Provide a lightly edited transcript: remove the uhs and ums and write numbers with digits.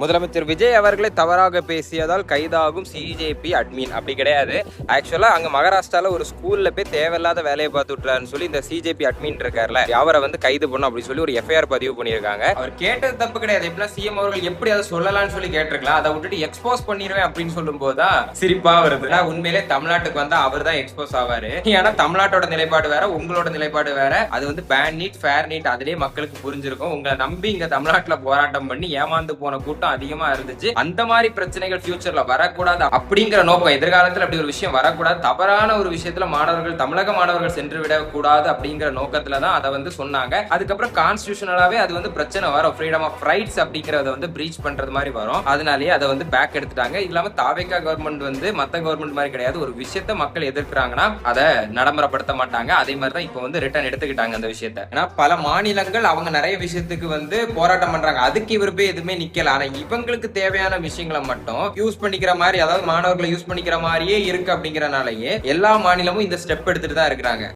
முதலமைச்சர் விஜய் அவர்களை தவறாக பேசியதால் கைதாகும் சிஜேபி அட்மின் அப்படி கிடையாது. ஆக்சுவலா அங்க மகாராஷ்டிரால ஒரு ஸ்கூல்ல போய் தேவையில்லாத வேலையை பார்த்து விட்டுறாருன்னு சொல்லி இந்த சிஜேபி அட்மின் இருக்காருல, அவரை வந்து கைது பண்ணும் அப்படின்னு சொல்லி ஒரு எஃப்ஐஆர் பதிவு பண்ணியிருக்காங்க. அவர் கேட்டது தப்பு கிடையாது. எப்படின்னா சிஎம் அவர்கள் எப்படி அதை சொல்லலாம்னு சொல்லி கேட்டிருக்கலாம். அதை விட்டுட்டு எக்ஸ்போஸ் பண்ணிடுவேன் அப்படின்னு சொல்லும் போதுதான் சிரிப்பா வருது. உண்மையிலே தமிழ்நாட்டுக்கு வந்தா அவர் தான் எக்ஸ்போஸ் ஆவாரு. ஏன்னா தமிழ்நாட்டோட நிலைப்பாடு வேற, உங்களோட நிலைப்பாடு வேற. அது வந்து பேன் நீட் ஃபேர் நீட் அதுலயே மக்களுக்கு புரிஞ்சிருக்கும். உங்களை நம்பி இங்க தமிழ்நாட்டுல போராட்டம் பண்ணி ஏமாந்து போன கூட்டம் அதிகமா இருந்துச்சு. அந்த மாதிரி பிரச்சனைகள் ஃபியூச்சர்ல வரக்கூடாது அப்படிங்கிற நோக்கம், எதிர்காலத்துல அப்படி ஒரு விஷயம் வரக்கூடாது, தவறான ஒரு விஷயத்துல மாணவர்கள், தமிழக மாணவர்கள் சென்று விடக்கூடாது அப்படிங்கிற நோக்கத்துல தான் அதை வந்து சொன்னாங்க. அதுக்கப்புறம் கான்ஸ்டிடியூஷனலாவே அது வந்து பிரச்சனை வரும். ஃப்ரீடம் ஆஃப் ரைட்ஸ் அப்படிங்கறத வந்து பிரீச் பண்றது மாதிரி வரும். அதனாலேயே அதை வந்து பேக் எடுத்துட்டாங்க. இல்லாம தாவேகா கவர்மெண்ட் வந்து மத்த கவர்மெண்ட் மாதிரி கிடையாது. ஒரு விஷயத்த மக்கள் எதிர்க்கிறாங்கன்னா அதை நடைமுறைப்படுத்த மாட்டாங்க. அதே மாதிரி தான் இப்போ வந்து ரிட்டர்ன் எடுத்துக்கிட்டாங்க அந்த விஷயத்த. ஏன்னா பல மாநிலங்கள் அவங்க நிறைய விஷயத்துக்கு வந்து போராட்டம் பண்றாங்க. அதுக்கு இவர் போய் எதுவுமே நிக்கல. ஆனா இவங்களுக்கு தேவையான விஷயங்களை மட்டும் யூஸ் பண்ணிக்கிற மாதிரி, அதாவது மாணவர்களை யூஸ் பண்ணிக்கிற மாதிரியே இருக்கு அப்படிங்கறனாலயே எல்லா மாநிலமும் இந்த ஸ்டெப் எடுத்துட்டு தான் இருக்கிறாங்க.